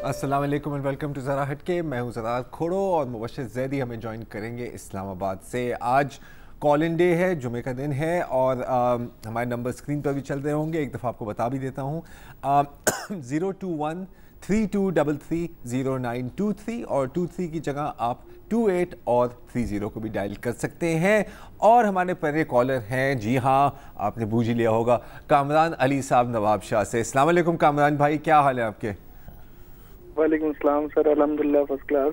अस्सलाम वालेकुम and welcome to ज़रा हटके। मैं हूँ ज़रा खोड़ो और मुबश्शिर ज़ैदी हमें ज्वाइन करेंगे इस्लामाबाद से। आज कॉल इन डे है, जुमे का दिन है और हमारे नंबर स्क्रीन पर भी चल रहे होंगे। एक दफ़ा आपको बता भी देता हूँ 021-3233-0923 और 23 की जगह आप 28 और 30 को भी डायल कर सकते हैं। और हमारे पहले कॉलर हैं, जी हाँ आपने बूझ ही लिया होगा, कामरान अली साहब नवाब शाह से। अस्सलाम वालेकुम कामरान भाई, क्या हाल है आपके? वालेकुम सलाम सर, अल्हम्दुलिल्लाह फर्स्ट क्लास।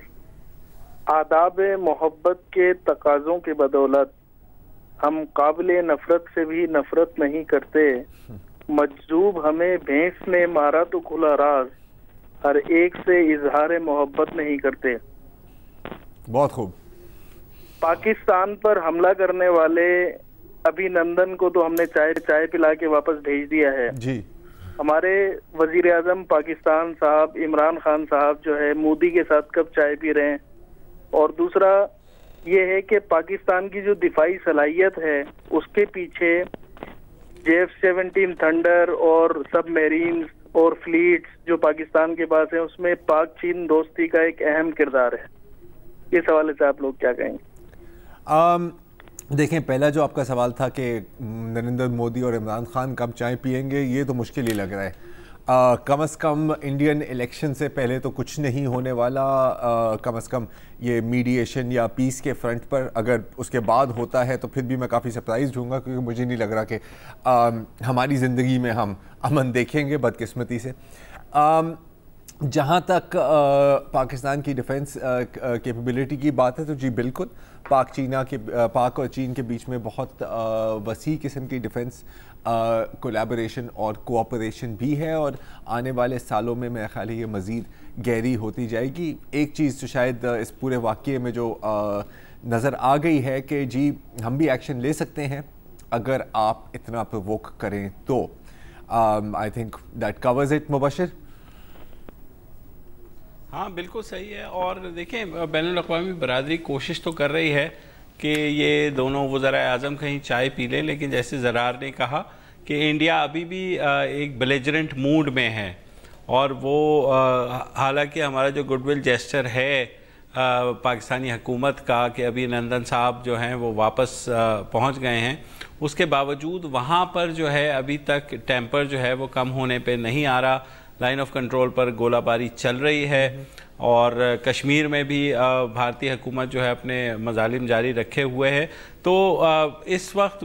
आदाब मोहब्बत के तकाज़ों की बदौलत हम काबिले नफरत से भी नफरत नहीं करते। मजजूब हमें भैंस ने मारा तो खुला राज, हर एक से इजहार मोहब्बत नहीं करते। बहुत खूब। पाकिस्तान पर हमला करने वाले अभिनंदन को तो हमने चाय पिला के वापस भेज दिया है जी। हमारे वजीर आजम पाकिस्तान साहब इमरान खान साहब जो है मोदी के साथ कब चाय पी रहे हैं। और दूसरा ये है कि पाकिस्तान की जो दिफाई सलाहियत है उसके पीछे F-17 थंडर और सबमरीन्स और फ्लीट्स जो पाकिस्तान के पास है उसमें पाक चीन दोस्ती का एक अहम किरदार है। इस हवाले से आप लोग क्या कहेंगे? देखें, पहला जो आपका सवाल था कि नरेंद्र मोदी और इमरान खान कब चाय पिएंगे, ये तो मुश्किल ही लग रहा है। कम से कम इंडियन इलेक्शन से पहले तो कुछ नहीं होने वाला। कम से कम ये मीडिएशन या पीस के फ्रंट पर अगर उसके बाद होता है तो फिर भी मैं काफ़ी सरप्राइज हूँगा, क्योंकि मुझे नहीं लग रहा कि हमारी ज़िंदगी में हम अमन देखेंगे, बदकिस्मती से। जहाँ तक पाकिस्तान की डिफेंस कैपेबिलिटी की बात है तो जी बिल्कुल, पाक और चीन के बीच में बहुत वसी किस्म की डिफेंस कोलैबोरेशन और कोऑपरेशन भी है और आने वाले सालों में मेरा ख्याल है ये मज़ीद गहरी होती जाएगी। एक चीज़ तो शायद इस पूरे वाक़ये में जो नज़र आ गई है कि जी हम भी एक्शन ले सकते हैं अगर आप इतना प्रोवोक करें तो। I think that covers it. Mubashshir? हाँ बिल्कुल सही है। और देखें, बैनुल-अक़वामी बरादरी कोशिश तो कर रही है कि ये दोनों वज़राए आज़म कहीं चाय पी लें, लेकिन जैसे ज़रार ने कहा कि इंडिया अभी भी एक बेलिजरेंट मूड में है और वो हालांकि हमारा जो गुडविल जेस्चर है पाकिस्तानी हुकूमत का कि अभी नंदन साहब जो हैं वो वापस पहुंच गए हैं, उसके बावजूद वहाँ पर जो है अभी तक टेम्पर जो है वो कम होने पे नहीं आ रहा। लाइन ऑफ कंट्रोल पर गोलाबारी चल रही है और कश्मीर में भी भारतीय हुकूमत जो है अपने मज़ालिम जारी रखे हुए है। तो इस वक्त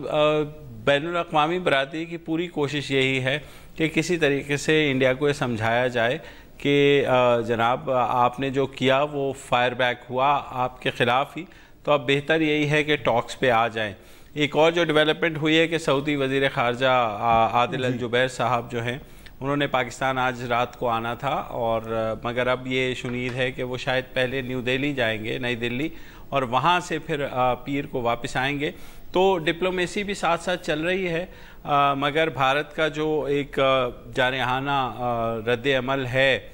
बैनुल-अक़वामी बरादरी की पूरी कोशिश यही है कि किसी तरीके से इंडिया को ये समझाया जाए कि जनाब आपने जो किया वो फायर बैक हुआ आपके ख़िलाफ़ ही, तो अब बेहतर यही है कि टॉक्स पे आ जाएं। एक और जो डेवलपमेंट हुई है कि सऊदी वज़ीर ख़ारजा आदिल अल जुबैर साहब जो हैं उन्होंने पाकिस्तान आज रात को आना था और मगर अब ये शुनीद है कि वो शायद पहले न्यू दिल्ली जाएंगे, नई दिल्ली, और वहाँ से फिर पीर को वापस आएंगे। तो डिप्लोमेसी भी साथ साथ चल रही है, मगर भारत का जो एक जारहाना रद्द अमल है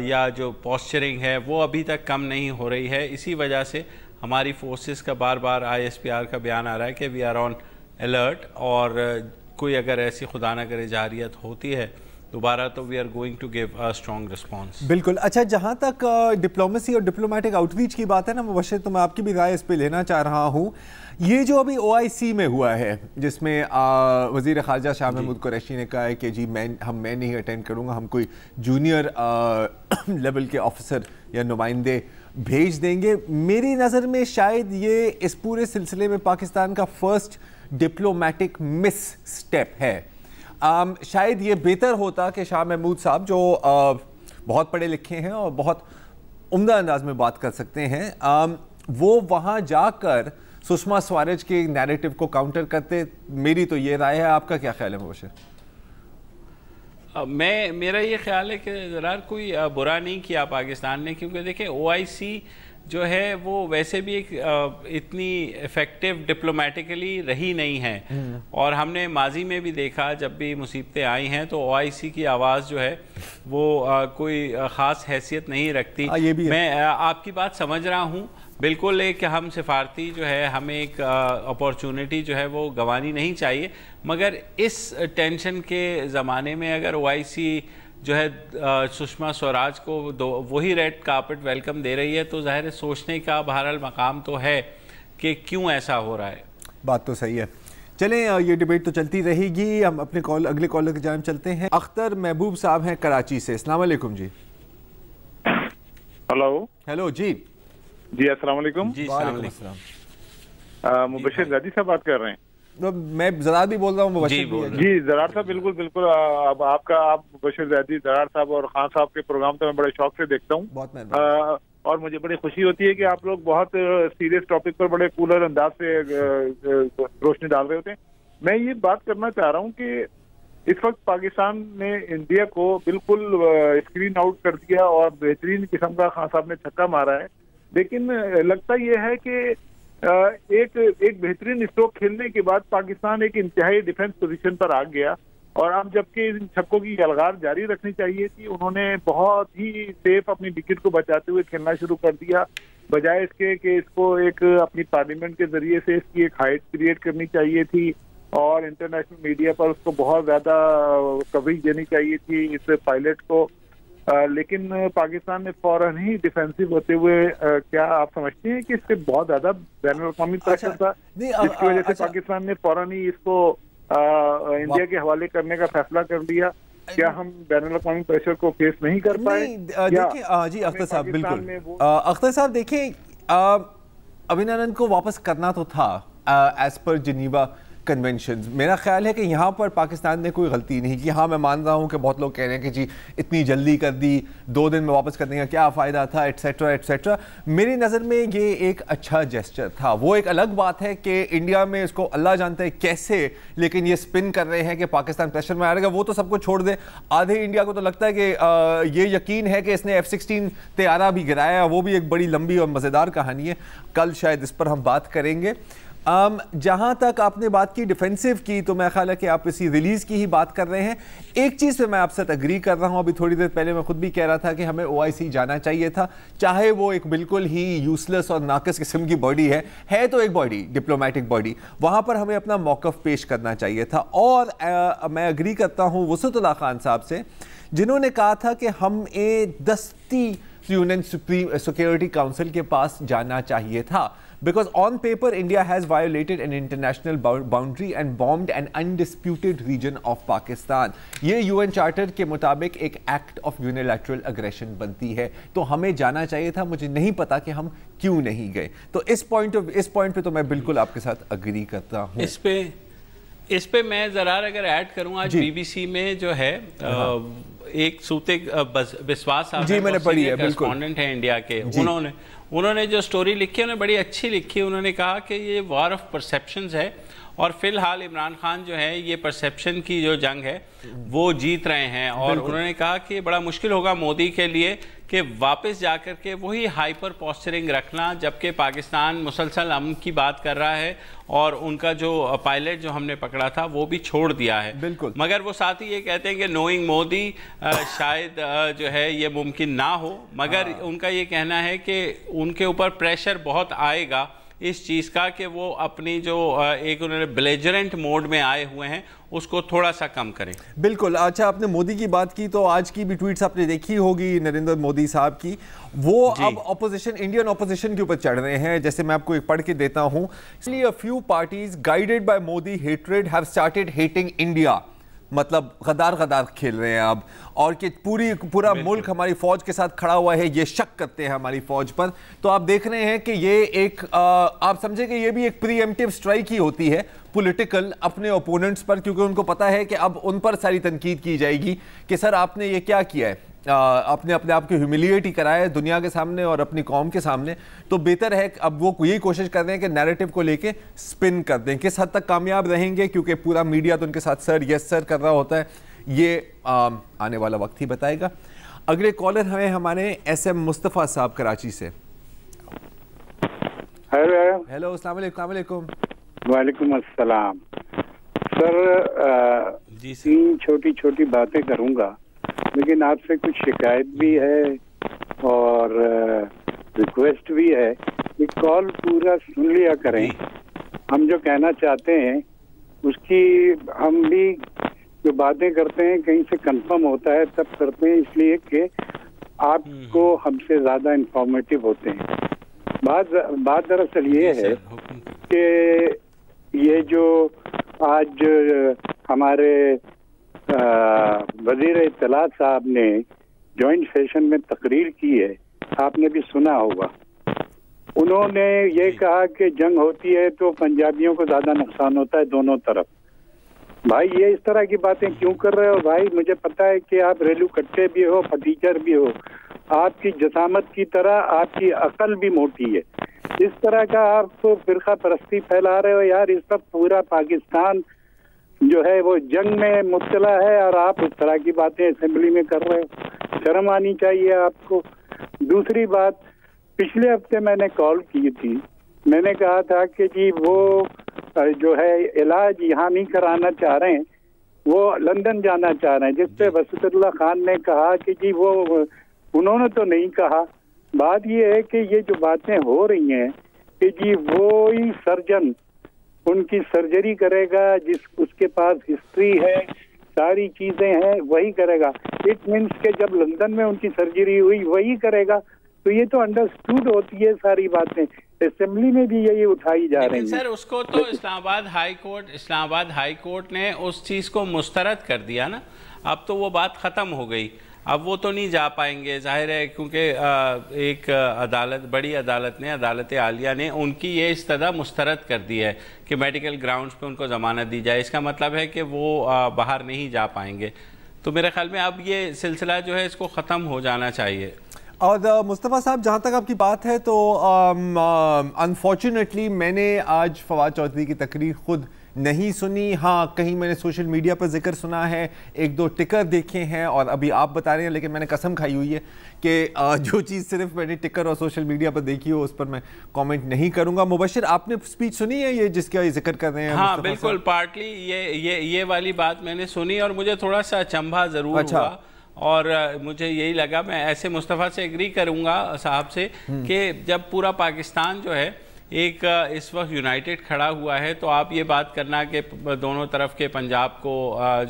या जो पोस्चरिंग है वो अभी तक कम नहीं हो रही है। इसी वजह से हमारी फोर्सेस का बार बार ISPR का बयान आ रहा है कि वी आर ऑन अलर्ट और कोई अगर ऐसी खुदा न करे जारियत होती है दोबारा तो we are going to give a strong response. बिल्कुल। अच्छा, जहाँ तक डिप्लोमेसी और डिप्लोमेटिक आउटरीच की बात है ना मुबश्शिर, तो मैं आपकी भी राय इस पे लेना चाह रहा हूँ। ये जो अभी OIC में हुआ है जिसमें वज़ीर ख़ारजा शाह महमूद कुरैशी ने कहा है कि जी मैं नहीं अटेंड करूँगा, हम कोई जूनियर लेवल के ऑफिसर या नुमाइंदे भेज देंगे। मेरी नज़र में शायद ये इस पूरे सिलसिले में पाकिस्तान का फर्स्ट डिप्लोमेटिक मिस स्टेप है। शायद ये बेहतर होता कि शाह महमूद साहब जो बहुत पढ़े लिखे हैं और बहुत उम्दा अंदाज में बात कर सकते हैं, वो वहाँ जाकर सुषमा स्वराज के नैरेटिव को काउंटर करते। मेरी तो ये राय है, आपका क्या ख्याल है मुबश्शिर? मेरा ये ख्याल है कि ज़रा कोई बुरा नहीं किया पाकिस्तान ने, क्योंकि देखिए OIC जो है वो वैसे भी एक इतनी इफ़ेक्टिव डिप्लोमेटिकली रही नहीं है और हमने माजी में भी देखा जब भी मुसीबतें आई हैं तो OIC की आवाज़ जो है वो कोई ख़ास हैसियत नहीं रखती। ये भी है। मैं आपकी बात समझ रहा हूँ बिल्कुल, एक हम सिफारती जो है हमें एक अपॉर्चुनिटी जो है वो गंवानी नहीं चाहिए, मगर इस टेंशन के ज़माने में अगर OIC जो है सुषमा स्वराज को वही रेड कार्पेट वेलकम दे रही है, तो जाहिर है सोचने का बहरहाल मकाम तो है कि क्यों ऐसा हो रहा है। बात तो सही है। चलें, ये डिबेट तो चलती रहेगी। हम अपने अगले कॉलर की जानिब चलते हैं। अख्तर महबूब साहब हैं कराची से। अस्सलाम वालेकुम जी। हेलो जी अस्सलाम वालेकुम। जी मुबशिर ज़ैदी साहब बात कर रहे हैं? तो मैं ज़रार भी बोल रहा हूँ। जी ज़रार साहब, बिल्कुल। अब आप मुबशिर ज़ैदी, ज़रार साहब और खान साहब के प्रोग्राम तो मैं बड़े शौक से देखता हूँ। बहुत मेहरबानी। और मुझे बड़ी खुशी होती है कि आप लोग बहुत सीरियस टॉपिक पर बड़े कूलर अंदाज से रोशनी डाल रहे होते हैं। मैं ये बात करना चाह रहा हूँ कि इस वक्त पाकिस्तान ने इंडिया को बिल्कुल स्क्रीन आउट कर दिया और बेहतरीन किस्म का खान साहब ने छक्का मारा है, लेकिन लगता यह है कि एक बेहतरीन स्ट्रोक खेलने के बाद पाकिस्तान एक इंतहाई डिफेंस पोजीशन पर आ गया और अब जबकि इन छक्कों की अलगार जारी रखनी चाहिए थी, उन्होंने बहुत ही सेफ अपनी विकेट को बचाते हुए खेलना शुरू कर दिया, बजाय इसके कि इसको एक अपनी पार्लियामेंट के जरिए से इसकी एक हाइट क्रिएट करनी चाहिए थी और इंटरनेशनल मीडिया पर उसको बहुत ज्यादा कवरेज देनी चाहिए थी इस पायलट को। लेकिन पाकिस्तान ने फौरन ही डिफेंसिव होते हुए क्या आप समझते हैं कि इससे बहुत ज्यादा बैनुल-अक़वामी प्रेशर था, जिसकी वजह से पाकिस्तान ने फौरन ही इसको इंडिया के हवाले करने का फैसला कर लिया? क्या हम बैनुल-अक़वामी प्रेशर को फेस नहीं कर पाए? देखिए जी अख्तर साहब, बिल्कुल अख्तर साहब, देखिए अभिनंदन को वापस करना तो था एज पर जिनीवा कन्वेंशन। मेरा ख्याल है कि यहाँ पर पाकिस्तान ने कोई गलती नहीं की। हाँ, मैं मान रहा हूँ कि बहुत लोग कह रहे हैं कि जी इतनी जल्दी कर दी, 2 दिन में वापस करने का क्या फ़ायदा था, एट्सेट्रा एट्सेट्रा। मेरी नज़र में ये एक अच्छा जेस्चर था। वो एक अलग बात है कि इंडिया में इसको अल्लाह जानता है कैसे, लेकिन ये स्पिन कर रहे हैं कि पाकिस्तान प्रेशर में आ रहेगा। वो तो सबको छोड़ दे, आधे इंडिया को तो लगता है कि ये यकीन है कि इसने F-16 तैयारा भी गिराया। वो भी एक बड़ी लंबी और मज़ेदार कहानी है, कल शायद इस पर हम बात करेंगे। जहां तक आपने बात की डिफेंसिव की, तो मैं ख्याल है कि आप इसी रिलीज की ही बात कर रहे हैं। एक चीज़ पे मैं आपसे एग्री कर रहा हूं, अभी थोड़ी देर पहले मैं खुद भी कह रहा था कि हमें OIC जाना चाहिए था, चाहे वो एक बिल्कुल ही यूजलेस और नाकस किस्म की बॉडी है तो एक बॉडी, डिप्लोमेटिक बॉडी, वहां पर हमें अपना मौक़िफ़ पेश करना चाहिए था। और मैं एग्री करता हूं वसअतुल्लाह खान साहब से, जिन्होंने कहा था कि हम दस्ती यूएन सुप्रीम सिक्योरिटी काउंसिल के पास जाना चाहिए था, because on paper India has violated an international boundary and bombed an undisputed region of Pakistan. ये UN चार्टर के मुताबिक एक एक्ट ऑफ यूनिलैटरल अग्रेशन बनती है, तो हमें जाना चाहिए था। मुझे नहीं पता कि हम क्यों नहीं गए। तो इस पॉइंट पे तो मैं बिल्कुल आपके साथ अग्री करता हूँ। इस पे मैं ज़रा अगर ऐड करूँ, आज BBC में जो है एक सूते विश्वास जी मैंने पढ़ी है, करेस्पॉन्डेंट है इंडिया के, उन्होंने जो स्टोरी लिखी है उन्होंने बड़ी अच्छी लिखी। उन्होंने कहा कि ये वॉर ऑफ परसेप्शंस है और फिलहाल इमरान खान जो है ये परसेप्शन की जो जंग है वो जीत रहे हैं। और उन्होंने कहा कि बड़ा मुश्किल होगा मोदी के लिए कि वापस जाकर के वही हाइपर पोस्चरिंग रखना, जबकि पाकिस्तान मुसलसल अमन की बात कर रहा है और उनका जो पायलट जो हमने पकड़ा था वो भी छोड़ दिया है। बिल्कुल। मगर वो साथ ही ये कहते हैं कि नोइंग मोदी शायद जो है ये मुमकिन ना हो, मगर उनका ये कहना है कि उनके ऊपर प्रेशर बहुत आएगा इस चीज़ का कि वो अपनी जो एक उन्होंने ब्लेजरेंट मोड में आए हुए हैं उसको थोड़ा सा कम करें। बिल्कुल। अच्छा, आपने मोदी की बात की तो आज की भी ट्वीट्स आपने देखी होगी नरेंद्र मोदी साहब की, वो अब ऑपोजिशन, इंडियन ऑपोजिशन के ऊपर चढ़ रहे हैं। जैसे मैं आपको एक पढ़ के देता हूं, इसलिए a few parties guided by Modi hatred have started hating India, मतलब गदार खेल रहे हैं अब, और कि पूरा मुल्क हमारी फौज के साथ खड़ा हुआ है, ये शक करते हैं हमारी फौज पर। तो आप देख रहे हैं कि ये एक आप समझे कि ये भी एक प्रीएम्प्टिव स्ट्राइक ही होती है पॉलिटिकल अपने ओपोनेंट्स पर, क्योंकि उनको पता है कि अब उन पर सारी तनकीद की जाएगी कि सर आपने ये क्या किया है, आपने अपने आप को ह्यूमिलिएट ही कराया है दुनिया के सामने और अपनी कौम के सामने। तो बेहतर है अब वो यही कोशिश कर रहे हैं कि नैरेटिव को लेके स्पिन कर दें। किस हद तक कामयाब रहेंगे, क्योंकि पूरा मीडिया तो उनके साथ सर यस सर कर रहा होता है, ये आने वाला वक्त ही बताएगा। अगले कॉलर हमें हमारे SM मुस्तफ़ा साहब कराची से। हेलो, अस्सलाम वालेकुम। वालेकुम अस्सलाम। सर जी तीन छोटी छोटी बातें करूंगा, लेकिन आपसे कुछ शिकायत भी है और रिक्वेस्ट भी है कि कॉल पूरा सुन लिया करें। हम जो कहना चाहते हैं उसकी हम भी जो बातें करते हैं कहीं से कंफर्म होता है तब करते हैं, इसलिए कि आपको हमसे ज्यादा इंफॉर्मेटिव होते हैं। बात दरअसल ये है कि ये जो आज हमारे वजीर इत्तलात साहब ने जॉइंट सेशन में तकरीर की है, आपने भी सुना होगा। उन्होंने ये कहा कि जंग होती है तो पंजाबियों को ज्यादा नुकसान होता है दोनों तरफ। भाई ये इस तरह की बातें क्यों कर रहे हो भाई? मुझे पता है कि आप रेलू कट्टे भी हो, फटीचर भी हो, आपकी जसामत की तरह आपकी अकल भी मोटी है। इस तरह का आप तो फिरका परस्ती फैला रहे हो यार। इस वक्त पूरा पाकिस्तान जो है वो जंग में मुब्तला है और आप इस तरह की बातें असेंबली में कर रहे हो। शर्म आनी चाहिए आपको। दूसरी बात, पिछले हफ्ते मैंने कॉल की थी, मैंने कहा था कि जी वो जो है इलाज यहाँ नहीं कराना चाह रहे हैं, वो लंदन जाना चाह रहे हैं, जिस पे वसीउल्लाह खान ने कहा कि जी वो उन्होंने तो नहीं कहा। बात ये है कि ये जो बातें हो रही हैं कि जी वो ही सर्जन उनकी सर्जरी करेगा, जिस उसके पास हिस्ट्री है, सारी चीजें हैं, वही करेगा। इट मीन्स के जब लंदन में उनकी सर्जरी हुई वही करेगा, तो ये तो अंडरस्टूड होती है सारी बातें। असेंबली में भी यही उठाई जा रही है। सर उसको तो इस्लामाबाद हाई कोर्ट ने उस चीज़ को मुस्तरद कर दिया ना, अब तो वो बात ख़त्म हो गई। अब वो तो नहीं जा पाएंगे, जाहिर है, क्योंकि एक अदालत, बड़ी अदालत ने, अदालत आलिया ने उनकी ये इस्तदा मुस्तरद कर दी है कि मेडिकल ग्राउंड्स पे उनको ज़मानत दी जाए। इसका मतलब है कि वो बाहर नहीं जा पाएंगे। तो मेरे ख्याल में अब ये सिलसिला जो है इसको ख़त्म हो जाना चाहिए। और मुस्तफ़ा साहब, जहाँ तक आपकी बात है तो अनफॉर्चुनेटली मैंने आज फवाद चौधरी की तकरीर खुद नहीं सुनी। हाँ, कहीं मैंने सोशल मीडिया पर जिक्र सुना है, एक दो टिकर देखे हैं और अभी आप बता रहे हैं, लेकिन मैंने कसम खाई हुई है कि जो चीज़ सिर्फ मैंने टिकर और सोशल मीडिया पर देखी हो उस पर मैं कमेंट नहीं करूँगा। मुबशिर, आपने स्पीच सुनी है ये जिसका ये जिक्र कर रहे हैं? हाँ बिल्कुल, पार्टली ये वाली बात मैंने सुनी और मुझे थोड़ा सा अचंभा ज़रूर हुआ और मुझे यही लगा, मैं ऐसे मुस्तफ़ा से एग्री करूंगा साहब से कि जब पूरा पाकिस्तान जो है एक इस वक्त यूनाइटेड खड़ा हुआ है, तो आप ये बात करना कि दोनों तरफ के पंजाब को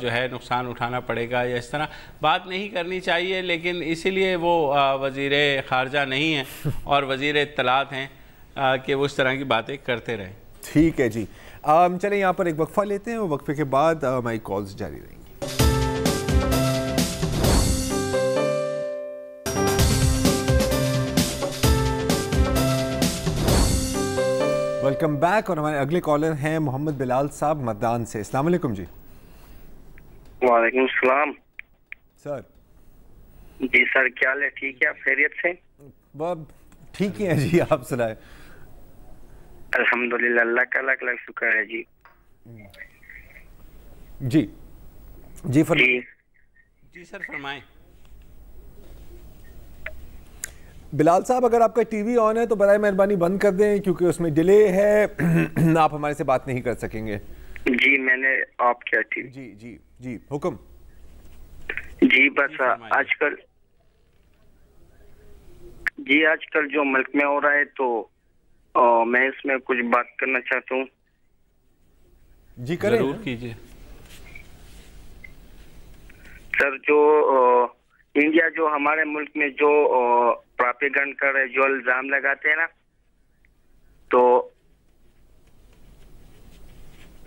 जो है नुकसान उठाना पड़ेगा या इस तरह बात नहीं करनी चाहिए। लेकिन इसीलिए वो वज़ीर ख़ारजा नहीं हैं और वज़ीर इत्तलात हैं कि वो इस तरह की बातें करते रहें। ठीक है जी, चलें यहाँ पर एक वक्फ़ा लेते हैं और वक्फे के बाद हमारी कॉल्स जारी रहेंगी। Welcome back. और हमारे अगले कॉलर हैं मोहम्मद बिलाल साहब मद्दान से। अस्सलाम वालेकुम जी। वालेकुम सलाम सर। जी सर, क्या हाल है? ठीक है, आप खैरियत से? ठीक है जी, आप सुनाए? अल्हम्दुलिल्लाह, अल्लाह का लाख लाख शुक्र है जी। जी जी फरमाइए। जी सर फरमाएं। बिलाल साहब, अगर आपका टीवी ऑन है तो बराए मेहरबानी बंद कर दें, क्योंकि उसमें डिले है। आप हमारे से बात नहीं कर सकेंगे। जी मैंने ऑफ किया टीवी। जी जी जी, हुक्म। जी बस आजकल जो मुल्क में हो रहा है तो मैं इसमें कुछ बात करना चाहता हूँ। जी करें, जरूर कीजिए सर। जो इंडिया जो हमारे मुल्क में जो प्रोपेगेंडा कर रहे, जो इल्जाम लगाते हैं ना, तो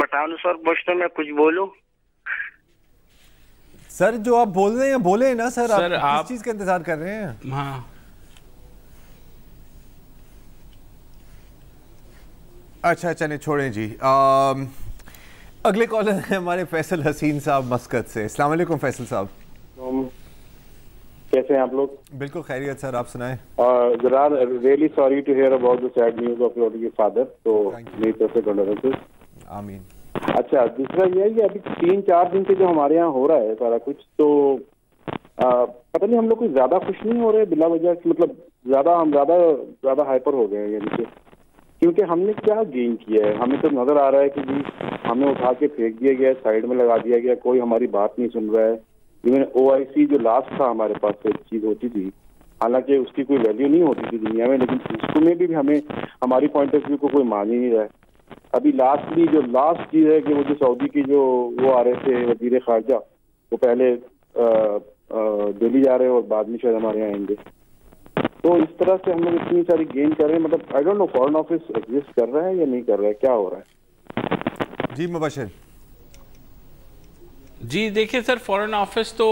बताओ सर, पूछते मैं कुछ बोलूं? सर जो आप बोल रहे हैं बोले ना सर, सर आप किस चीज का इंतजार कर रहे हैं? हाँ अच्छा चलें, छोड़ें जी। अगले कॉलर हैं हमारे फैसल हसीन साहब मस्कत से। अस्सलाम वालेकुम फैसल साहब। कैसे हैं आप लोग? बिल्कुल खैरियत सर, आप सुनाएं। Zarar, really sorry to hear about the sad news of your father. तो मेरी तरफ से कंडोलेंसेस। आमीन। अच्छा, दूसरा ये है कि अभी 3-4 दिन से जो हमारे यहाँ हो रहा है सारा कुछ, तो पता नहीं हम लोग कुछ ज्यादा खुश नहीं हो रहे बिला वजह, मतलब हम ज्यादा हाइपर हो गए हैं, यानी कि क्योंकि हमने क्या गेन किया है? हमें तो नजर आ रहा है कि जी हमें उठा के फेंक दिया गया, साइड में लगा दिया गया, कोई हमारी बात नहीं सुन रहा है। इवन OIC जो लास्ट था हमारे पास एक चीज होती थी, हालांकि उसकी कोई वैल्यू नहीं होती थी दुनिया में, लेकिन उसमें भी हमें हमारी पॉइंट ऑफ व्यू को कोई मान ही नहीं रहा है। अभी लास्टली जो लास्ट चीज है कि वो जो सऊदी की जो वो आ रहे थे वजीर खारजा, वो पहले दिल्ली जा रहे हैं और बाद में शायद हमारे यहाँ आएंगे। तो इस तरह से हम लोग इतनी सारी गेन कर रहे हैं, मतलब I don't know foreign office exist कर रहा है या नहीं कर रहा है, क्या हो रहा है? जी मुबशिर। जी देखिए सर, फॉरेन ऑफिस तो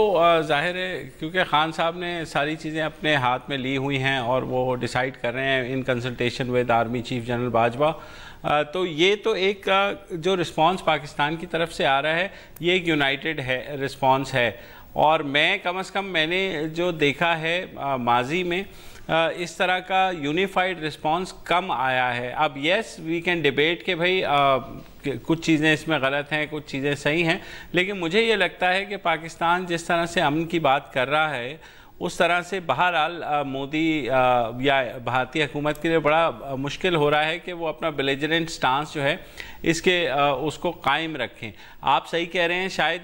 जाहिर है क्योंकि खान साहब ने सारी चीज़ें अपने हाथ में ली हुई हैं और वो डिसाइड कर रहे हैं in consultation with army chief general Bajwa. तो ये तो एक जो रिस्पांस पाकिस्तान की तरफ से आ रहा है ये एक यूनाइटेड है रिस्पांस है। और मैं कम से कम मैंने जो देखा है माजी में इस तरह का यूनिफाइड रिस्पांस कम आया है। अब येस वी कैन डिबेट कि भाई कुछ चीज़ें इसमें गलत हैं, कुछ चीज़ें सही हैं, लेकिन मुझे ये लगता है कि पाकिस्तान जिस तरह से अमन की बात कर रहा है उस तरह से बहरहाल मोदी या भारतीय हुकूमत के लिए बड़ा मुश्किल हो रहा है कि वो अपना बेलिजरेंट स्टांस जो है इसके उसको कायम रखें। आप सही कह रहे हैं, शायद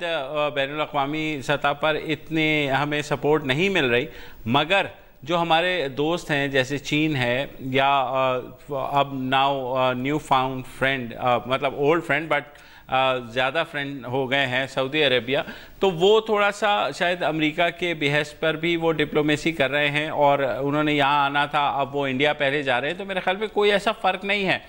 बैनुल अक़वामी सतह पर इतने हमें सपोर्ट नहीं मिल रही, मगर जो हमारे दोस्त हैं जैसे चीन है या अब नाउ न्यू फाउंड फ्रेंड, मतलब ओल्ड फ्रेंड बट ज़्यादा फ्रेंड हो गए हैं सऊदी अरेबिया, तो वो थोड़ा सा शायद अमेरिका के बेहस पर भी वो डिप्लोमेसी कर रहे हैं और उन्होंने यहाँ आना था, अब वो इंडिया पहले जा रहे हैं। तो मेरे ख्याल में कोई ऐसा फ़र्क नहीं है।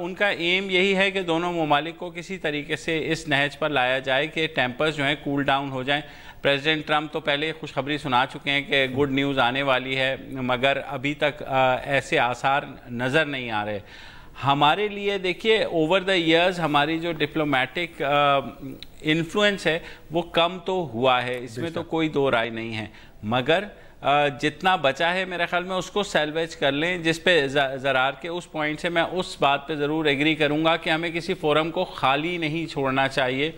उनका एम यही है कि दोनों ममालिक को किसी तरीके से इस नहज पर लाया जाए कि टेम्पर्स जो हैं कूल डाउन हो जाएं। प्रेसिडेंट ट्रंप तो पहले खुशखबरी सुना चुके हैं कि गुड न्यूज़ आने वाली है, मगर अभी तक ऐसे आसार नज़र नहीं आ रहे। हमारे लिए देखिए ओवर द इयर्स हमारी जो डिप्लोमेटिक इन्फ्लुएंस है वो कम तो हुआ है, इसमें तो कोई दो राय नहीं है, मगर जितना बचा है मेरे ख्याल में उसको सैल्वेज कर लें। जिस पे ज़रार के उस पॉइंट से मैं उस बात पे ज़रूर एग्री करूँगा कि हमें किसी फोरम को खाली नहीं छोड़ना चाहिए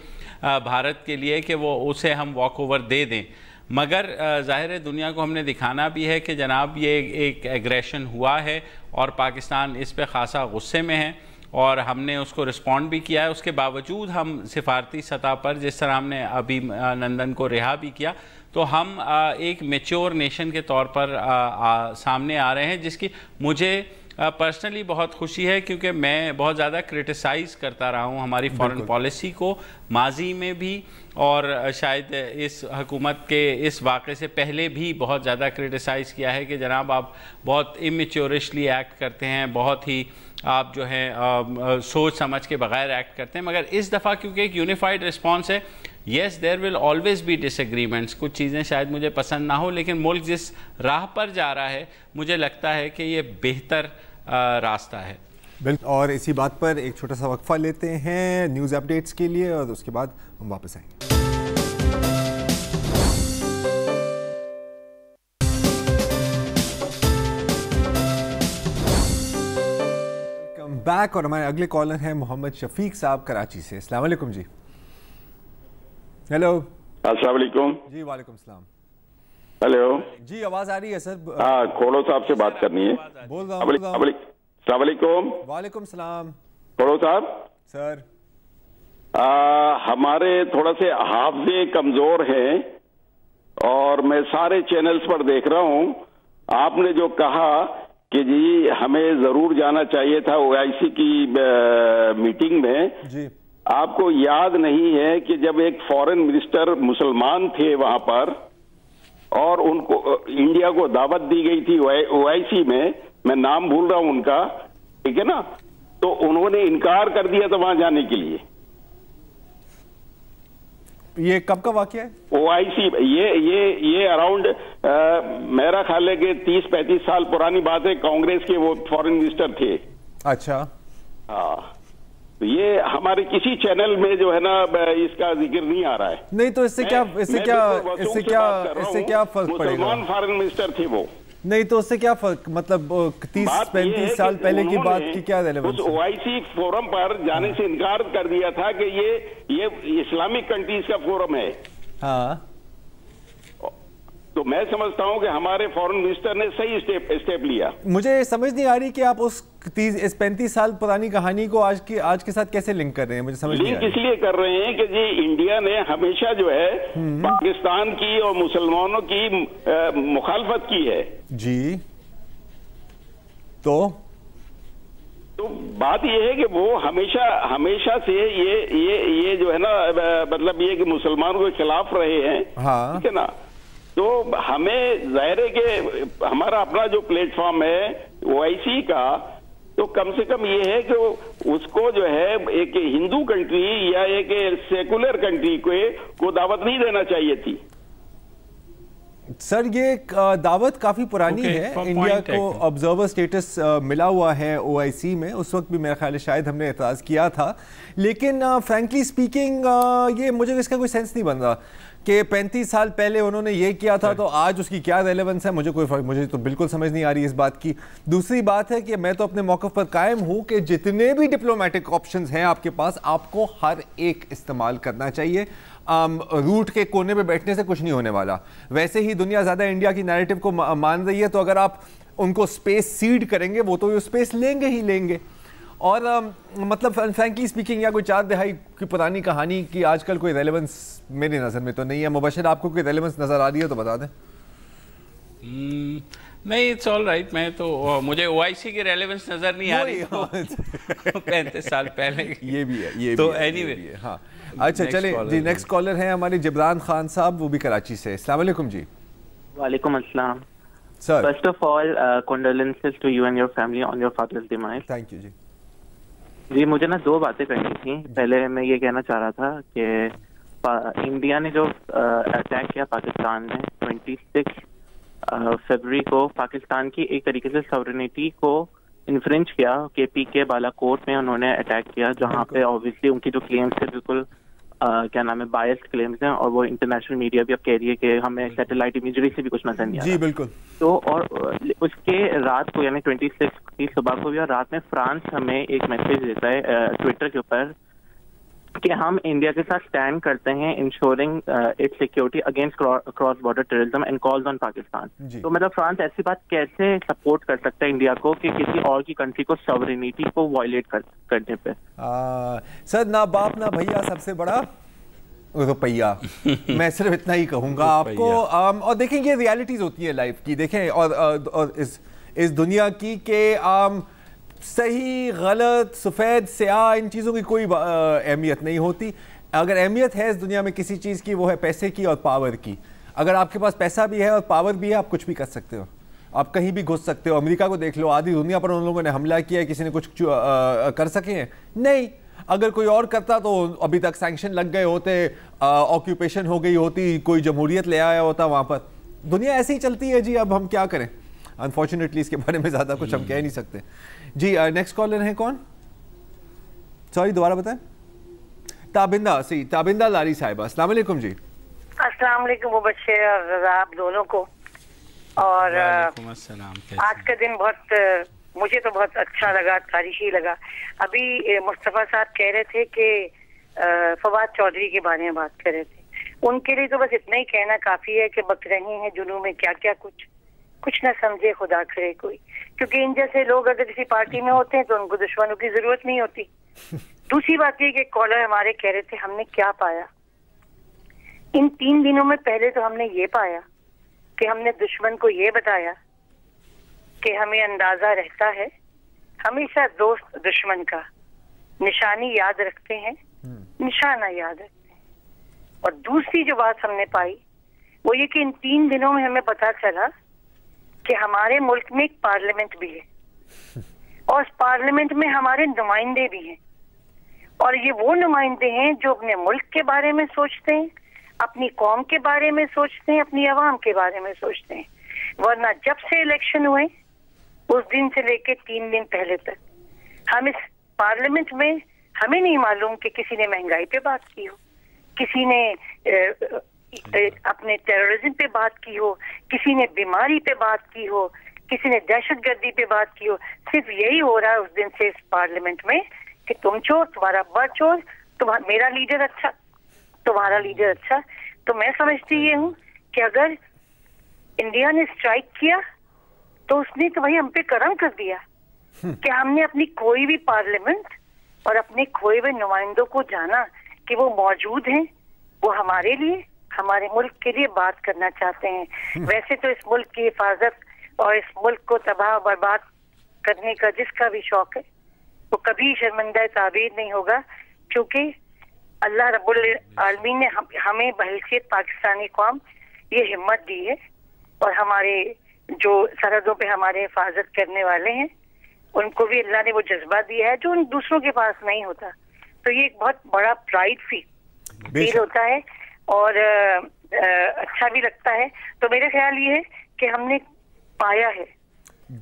भारत के लिए कि वो उसे हम वॉक ओवर दे दें, मगर ज़ाहिर है दुनिया को हमने दिखाना भी है कि जनाब ये एक एग्रेशन हुआ है और पाकिस्तान इस पे ख़ासा गुस्से में है और हमने उसको रिस्पॉन्ड भी किया है। उसके बावजूद हम सिफारती सतह पर जिस तरह हमने अभी नंदन को रिहा भी किया, तो हम एक मैच्योर नेशन के तौर पर सामने आ रहे हैं, जिसकी मुझे पर्सनली बहुत खुशी है क्योंकि मैं बहुत ज़्यादा क्रिटिसाइज़ करता रहा हूँ हमारी फॉरेन पॉलिसी को माजी में भी, और शायद इस हुकूमत के इस वाक़े से पहले भी बहुत ज़्यादा क्रिटिसाइज़ किया है कि जनाब आप बहुत इमेच्योरिशली एक्ट करते हैं, बहुत ही आप जो है सोच समझ के बगैर एक्ट करते हैं। मगर इस दफ़ा क्योंकि एक यूनिफाइड रिस्पॉन्स है, yes there will always be disagreements, कुछ चीज़ें शायद मुझे पसंद ना हो, लेकिन मुल्क जिस राह पर जा रहा है मुझे लगता है कि ये बेहतर रास्ता है। बिल्कुल, और इसी बात पर एक छोटा सा वक्फा लेते हैं न्यूज़ अपडेट्स के लिए और उसके बाद हम वापस आएंगे। Welcome back. और हमारे अगले कॉलर हैं मोहम्मद शफीक साहब कराची से। अस्सलाम वालेकुम जी। हेलो। अस्सलाम वालेकुम जी। वालेकुम सलाम। हेलो जी, आवाज आ रही है सर? हाँ, खोड़ो साहब से बात करनी है। बोल रहा हूँ। अस्सलाम वालेकुम। वालेकुम सलाम। खोड़ो साहब सर, हमारे थोड़ा से हाफजे कमजोर हैं और मैं सारे चैनल्स पर देख रहा हूँ। आपने जो कहा कि जी हमें जरूर जाना चाहिए था OIC की मीटिंग में जी, आपको याद नहीं है कि जब एक फॉरेन मिनिस्टर मुसलमान थे वहां पर और उनको इंडिया को दावत दी गई थी OIC में, मैं नाम भूल रहा हूं उनका, ठीक है ना, तो उन्होंने इनकार कर दिया था वहां जाने के लिए। ये कब का वाकया है? OIC ये अराउंड मेरा ख्याल है कि 30-35 साल पुरानी बात है। कांग्रेस के वो फॉरेन मिनिस्टर थे। अच्छा। हाँ, तो ये हमारे किसी चैनल में जो है ना इसका जिक्र नहीं आ रहा है। नहीं तो इससे क्या फर्क पड़ेगा? मुसलमान फॉरेन मिनिस्टर थे वो। नहीं तो उससे क्या फर्क, मतलब 30-35 साल पहले की बात की क्या रेलेवेंस? उस OIC फोरम पर जाने से इनकार कर दिया था कि ये इस्लामिक कंट्रीज का फोरम है। हाँ, तो मैं समझता हूं कि हमारे फॉरेन मिनिस्टर ने सही स्टेप लिया। मुझे समझ नहीं आ रही कि आप इस 35 साल पुरानी कहानी को आज के साथ कैसे लिंक कर रहे हैं, मुझे समझ नहीं आ रही। इसलिए कर रहे हैं कि जी इंडिया ने हमेशा जो है पाकिस्तान की और मुसलमानों की मुखालफत की है जी। तो बात ये है कि वो हमेशा से ये जो है ना, मतलब ये कि मुसलमानों के खिलाफ रहे हैं। हाँ। ठीक है ना। तो हमें जाहिर है कि हमारा अपना जो प्लेटफॉर्म है OIC का, तो कम से कम ये है कि उसको जो है एक हिंदू कंट्री या एक सेकुलर कंट्री को दावत नहीं देना चाहिए थी। सर ये दावत काफ़ी पुरानी है। इंडिया को ऑब्जर्वर स्टेटस मिला हुआ है OIC में। उस वक्त भी मेरा ख्याल है शायद हमने एतराज़ किया था, लेकिन फ्रैंकली स्पीकिंग ये मुझे इसका कोई सेंस नहीं बन रहा कि 35 साल पहले उन्होंने ये किया था तो आज उसकी क्या रेलेवेंस है। मुझे तो बिल्कुल समझ नहीं आ रही इस बात की। दूसरी बात है कि मैं तो अपने मौक़िफ़ पर कायम हूँ कि जितने भी डिप्लोमेटिक ऑप्शंस हैं आपके पास, आपको हर एक इस्तेमाल करना चाहिए। रूट के कोने पे बैठने से कुछ नहीं होने वाला। वैसे ही दुनिया ज़्यादा इंडिया की नैरेटिव को मान रही है, तो अगर आप उनको स्पेस सीड करेंगे वो तो स्पेस लेंगे ही लेंगे। और मतलब फ्रैंकली स्पीकिंग या कोई 4 दहाई की पुरानी कहानी की आजकल कोई रेलेवेंस मेरी नज़र में तो नहीं है। मुबशिर, आपको कोई रेलेवेंस नज़र आ रही है तो बता दें। नहीं, इट्स ऑल राइट। मैं तो मुझे OIC की रेलेवेंस नज़र नहीं आ रही। 35 साल पहले ये भी है तो एनीवे। हाँ, अच्छा चले जी। नेक्स्ट कॉलर हैं हमारे जिब्रान खान साहब, वो भी कराची से। अस्सलाम वालेकुम जी। वालेकुम अस्सलाम sir. First of all condolences to you and your family on your father's demise. Thank you जी। जी, मुझे ना 2 बातें करनी थी। पहले मैं ये कहना चाह रहा था कि इंडिया ने जो अटैक किया पाकिस्तान में 26 फरवरी को, पाकिस्तान की एक तरीके से सॉवरेनिटी को इन्फ्रिंज किया। KP के बालाकोट में उन्होंने अटैक किया, जहां पे ऑब्वियसली उनकी जो क्लेम्स थे बिल्कुल क्या नाम है, बायस्ड क्लेम्स हैं, और वो इंटरनेशनल मीडिया भी अब कह रही है कि हमें सैटेलाइट इमेजरी से भी कुछ नजर नहीं आ रहा। जी बिल्कुल। तो और उसके रात को यानी 26 की सुबह को भी, और रात में फ्रांस हमें एक मैसेज देता है ट्विटर के ऊपर कि हम इंडिया के साथ स्टैंड करते हैं ensuring it's security against cross border terrorism and calls on Pakistan. तो मतलब फ्रांस ऐसी बात कैसे सपोर्ट कर सकता है इंडिया को कि किसी और की कंट्री को सॉवरेनिटी को वायलेट करने पे। सर, ना बाप ना भैया, सबसे बड़ा रुपया। मैं सिर्फ इतना ही कहूंगा आपको। और देखें, ये रियलिटीज होती है लाइफ की। देखें और इस दुनिया की के सही गलत सफ़ेद स्याह इन चीज़ों की कोई अहमियत नहीं होती। अगर अहमियत है इस दुनिया में किसी चीज़ की, वो है पैसे की और पावर की। अगर आपके पास पैसा भी है और पावर भी है, आप कुछ भी कर सकते हो, आप कहीं भी घुस सकते हो। अमेरिका को देख लो, आधी दुनिया पर उन लोगों ने हमला किया है, किसी ने कुछ कर सके हैं? नहीं। अगर कोई और करता तो अभी तक सैंक्शन लग गए होते, ऑक्यूपेशन हो गई होती, कोई जमहूरियत ले आया होता वहाँ पर। दुनिया ऐसे ही चलती है जी। अब हम क्या करें, अनफॉर्चुनेटली इसके बारे में ज़्यादा कुछ हम कह नहीं सकते जी। नेक्स्ट कॉलर है कौन? सॉरी, दोबारा बताएं। ताबिंदा लारी साहिबा। अस्सलाम वालेकुम जी। अस्सलाम वालेकुम मुबश्शिर और रज़ा, आप दोनों को। और आज का दिन मुझे तो बहुत अच्छा लगा, तारीखी लगा। अभी मुस्तफ़ा साहब कह रहे थे कि फवाद चौधरी के बारे में बात कर रहे थे। उनके लिए तो बस इतना ही कहना काफ़ी है कि बक रही हैं जुनून में क्या क्या कुछ ना समझे खुदा करे कोई। क्योंकि इन जैसे लोग अगर किसी पार्टी में होते हैं तो उनको दुश्मनों की जरूरत नहीं होती। दूसरी बात ये कि कॉलर हमारे कह रहे थे हमने क्या पाया इन 3 दिनों में। पहले तो हमने ये पाया कि हमने दुश्मन को ये बताया कि हमें अंदाजा रहता है, हमेशा दोस्त दुश्मन का निशानी याद रखते हैं, निशाना याद रखते हैं। और दूसरी जो बात हमने पाई वो ये कि इन 3 दिनों में हमें पता चला कि हमारे मुल्क में एक पार्लियामेंट भी है और उस पार्लियामेंट में हमारे नुमाइंदे भी हैं। और ये वो नुमाइंदे हैं जो अपने मुल्क के बारे में सोचते हैं, अपनी कौम के बारे में सोचते हैं, अपनी आवाम के बारे में सोचते हैं। वरना जब से इलेक्शन हुए उस दिन से लेके 3 दिन पहले तक हम इस पार्लियामेंट में, हमें नहीं मालूम कि किसी ने महंगाई पे बात की हो, किसी ने अपने टेररिज्म पे बात की हो, किसी ने बीमारी पे बात की हो, किसी ने दहशतगर्दी पे बात की हो। सिर्फ यही हो रहा है उस दिन से इस पार्लियामेंट में कि तुम चोर, तुम्हारा अब्बा चोर, मेरा लीडर अच्छा, तुम्हारा लीडर अच्छा। तो मैं समझती ये हूँ कि अगर इंडिया ने स्ट्राइक किया तो उसने तो भाई हम पे करम कर दिया कि हमने अपनी खोई हुई पार्लियामेंट और अपने खोए हुए नुमाइंदों को जाना कि वो मौजूद हैं, वो हमारे लिए, हमारे मुल्क के लिए बात करना चाहते हैं। वैसे तो इस मुल्क की हिफाजत और इस मुल्क को तबाह बर्बाद करने का जिसका भी शौक है वो कभी शर्मिंदा ताबीर नहीं होगा, क्योंकि अल्लाह रब्बुल आलमीन ने हमें बहैसियत पाकिस्तानी कौम ये हिम्मत दी है, और हमारे जो सरहदों पे हमारे हिफाजत करने वाले हैं उनको भी अल्लाह ने वो जज्बा दिया है जो उन दूसरों के पास नहीं होता। तो ये एक बहुत बड़ा प्राइड फील होता है और अच्छा भी लगता है। तो मेरा ख्याल ये है कि हमने पाया है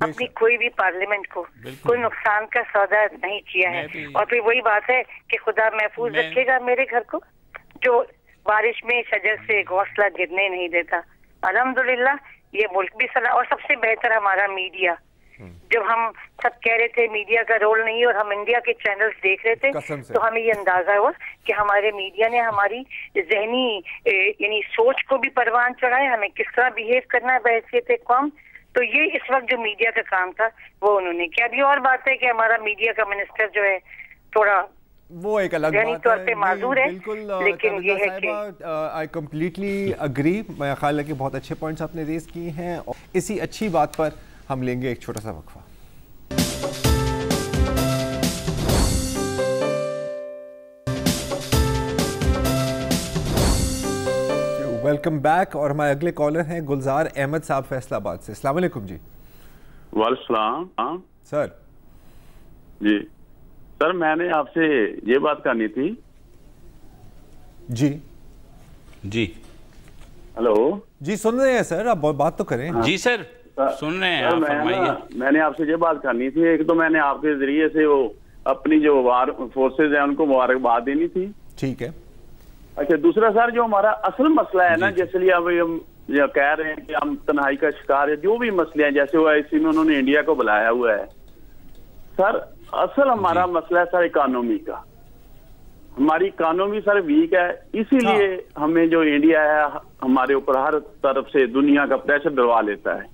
अपनी कोई भी पार्लियामेंट को कोई नुकसान का सौदा नहीं किया है। और फिर वही बात है कि खुदा महफूज रखेगा मेरे घर को, जो बारिश में शजर से घोंसला गिरने नहीं देता। अल्हम्दुलिल्लाह ये मुल्क भी सलाह। और सबसे बेहतर हमारा मीडिया, जब हम सब कह रहे थे मीडिया का रोल नहीं है और हम इंडिया के चैनल्स देख रहे थे, तो हमें ये अंदाजा हुआ कि हमारे मीडिया ने हमारी जहनी यानी सोच को भी परवान चढ़ाया, हमें किस तरह बिहेव करना है बहैसियत कौम। तो ये इस वक्त जो मीडिया का काम था वो उन्होंने किया। अभी और बात है कि हमारा मीडिया का मिनिस्टर जो है थोड़ा वो एक अलग तौर पे माजूर है, बिल्कुल, लेकिन ये है कि आई कम्प्लीटली अग्री। मेरा ख्याल है कि बहुत अच्छे पॉइंट्स आपने रेज किए हैं। और इसी अच्छी बात पर हम लेंगे एक छोटा सा वक्फा। Welcome back. और हमारे अगले कॉलर हैं गुलजार अहमद साहब फैसलाबाद से। अस्सलाम वालेकुम जी। वालेकुम सर। जी सर, मैंने आपसे ये बात करनी थी। जी जी हेलो जी, सुन रहे हैं सर, आप बात तो करें। हाँ। जी सर सुन रहे हैं आप, फरमाइए। मैंने आपसे ये बात करनी थी। एक तो मैंने आपके जरिए से वो अपनी जो वार फोर्सेज है उनको मुबारकबाद देनी थी। ठीक है। अच्छा, दूसरा सर जो हमारा असल मसला है ना, जैसे अब हम कह रहे हैं कि हम तन्हाई का शिकार है, जो भी मसले हैं, जैसे वो ऐसी में उन्होंने इंडिया को बुलाया हुआ है सर, असल हमारा मसला है सर इकोनॉमी का। हमारी इकोनॉमी सर वीक है, इसीलिए हमें जो इंडिया है हमारे ऊपर हर तरफ से दुनिया का प्रेशर डलवा लेता है।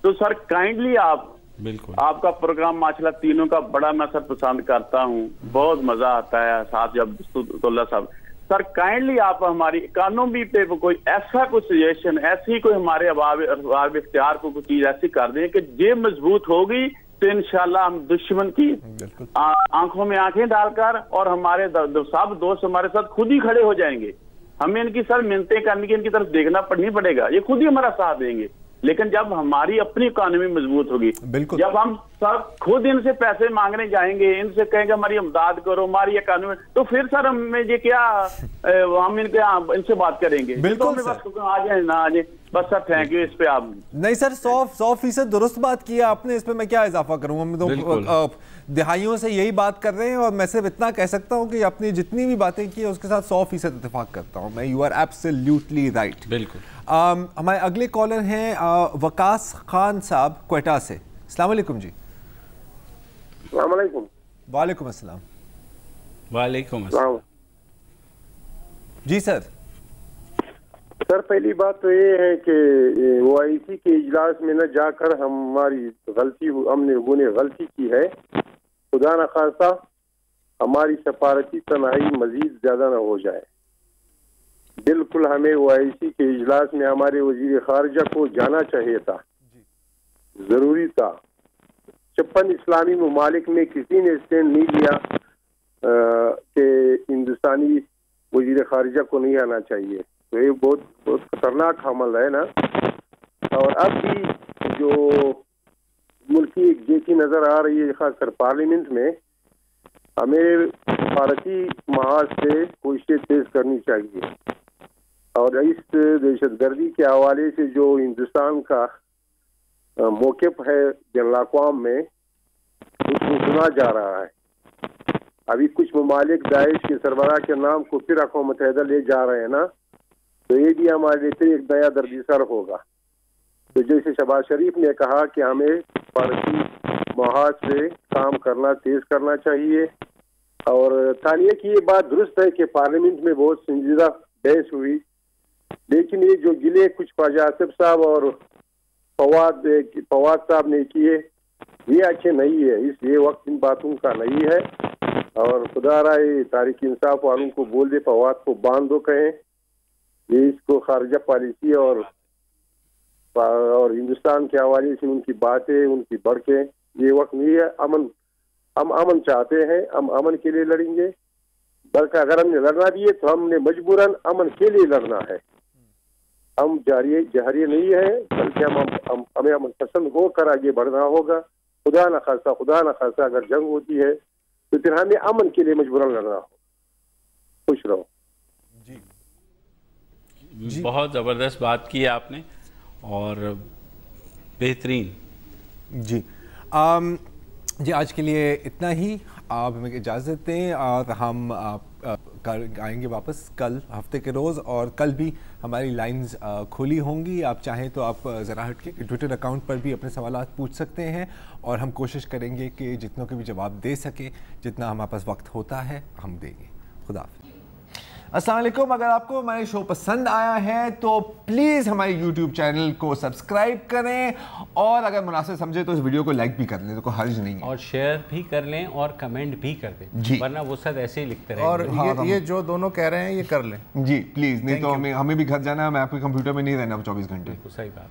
तो सर काइंडली आप, बिल्कुल, आपका प्रोग्राम माशाल्लाह तीनों का बड़ा मैं सर पसंद करता हूँ, बहुत मजा आता है साथ जब साहब। सर काइंडली आप हमारी इकोनॉमी पे कोई ऐसा कोई सजेशन, ऐसी कोई हमारे अवाब इख्तियार को कोई चीज ऐसी कर दें कि ये मजबूत होगी तो इंशाल्लाह हम दुश्मन की आंखों में आंखें डालकर और हमारे सब दोस्त हमारे साथ खुद ही खड़े हो जाएंगे। हमें इनकी सर मिन्नतें करने की इनकी तरफ देखना नहीं पड़ेगा, ये खुद ही हमारा साथ देंगे। लेकिन जब हमारी अपनी इकोनॉमी मजबूत होगी, जब हम सब खुद इनसे पैसे मांगने जाएंगे, इनसे कहेंगे हमारी इमदाद करो, हमारी इकोनॉमी, तो फिर सर हमें ये क्या हम इनसे बात करेंगे। बिल्कुल तो बस आ जाए ना आ जाए, बस सर थैंक यू। इस पे आप नहीं सर 100% दुरुस्त बात की है आपने, इस पे मैं क्या इजाफा करूं। हम तो दिहाइयों से यही बात कर रहे हैं और मैं सिर्फ इतना कह सकता हूं कि अपनी जितनी भी बातें की है उसके साथ 100% इत्तेफाक करता हूं मैं। You are absolutely right. बिल्कुल। हमारे अगले कॉलर हैं वकास खान साहब क्वेटा से। अस्सलाम वालेकुम जी। वालेकुम अस्सलाम। वालेकुम अस्सलाम। जी सर। सर पहली बात तो ये है कि OIC के इजलास में न जाकर हमारी गलती, हमने गलती की है। खुदा न खास्ता हमारी सफारती तन्हाई मजीद ज्यादा न हो जाए। बिल्कुल हमें OIC के इजलास में हमारे वजीर खारजा को जाना चाहिए था, जरूरी था। 56 इस्लामी ममालिक में किसी ने स्टैंड नहीं लिया कि हिंदुस्तानी वजीर खारजा को नहीं आना चाहिए। तो ये बहुत बहुत खतरनाक हमल है ना। और अब भी जो मुल्की एकजुटती नजर आ रही है खासकर पार्लियामेंट में, हमें भारतीय महाज से कोशिशें तेज करनी चाहिए। और इस दहशतगर्दी के हवाले से जो हिंदुस्तान का मौक़िफ़ है बैनुल-अक़वाम में, उसको सुना जा रहा है। अभी कुछ ममालिक दाइश के सरबराह के नाम को फिर अक़वाम मुत्तहिदा ले जा रहे हैं ना, तो ये भी हमारे लिए फिर एक नया दर्दिसर होगा। तो जैसे शहबाज शरीफ ने कहा कि हमें भारतीय महाज से काम करना तेज करना चाहिए। और तानिया की ये बात दुरुस्त है कि पार्लियामेंट में बहुत संजीदा बहस हुई, लेकिन ये जो गिले कुछ ख्वाजा आसिफ साहब और फवाद साहब ने किए, ये अच्छे नहीं है। इस ये वक्त इन बातों का नहीं है। और खुदा राय तारीख इंसाफ वालों को बोल दे, फवाद को बांध दो, कहें ये इसको खारजा पॉलिसी और हिंदुस्तान के हवाले से उनकी बातें, उनकी बढ़के, ये वक्त नहीं है। हम अमन चाहते हैं, हम अमन के लिए लड़ेंगे, बल्कि अगर हमने लड़ना भी है तो हमने मजबूरन अमन के लिए लड़ना है। हम जहरिए नहीं है, बल्कि हमें अमन पसंद होकर आगे बढ़ना होगा। खुदा न खासा अगर जंग होती है तो फिर हमें अमन के लिए मजबूरन लड़ना हो। खुश रहो। जी बहुत ज़बरदस्त बात की है आपने और बेहतरीन। जी जी आज के लिए इतना ही, आप हमें इजाज़त दें और हम आएंगे वापस कल हफ्ते के रोज़, और कल भी हमारी लाइंस खुली होंगी। आप चाहें तो आप ज़रा हट के ट्विटर अकाउंट पर भी अपने सवालात पूछ सकते हैं और हम कोशिश करेंगे कि जितनों के भी जवाब दे सकें, जितना हमारे पास वक्त होता है हम देंगे। खुदा हाफ़िज़। अस्सलाम वालेकुम। अगर आपको हमारे शो पसंद आया है तो प्लीज़ हमारे YouTube चैनल को सब्सक्राइब करें, और अगर मुनासिब समझे तो इस वीडियो को लाइक भी कर लें, तो कोई हर्ज नहीं है, और शेयर भी कर लें और कमेंट भी कर दें, वरना वो सब ऐसे ही लिखते रहेंगे। और ये जो दोनों कह रहे हैं ये कर लें जी प्लीज़, नहीं तो हमें भी घर जाना है, मैं आपके कंप्यूटर में नहीं रहना 24 घंटे। सही बात।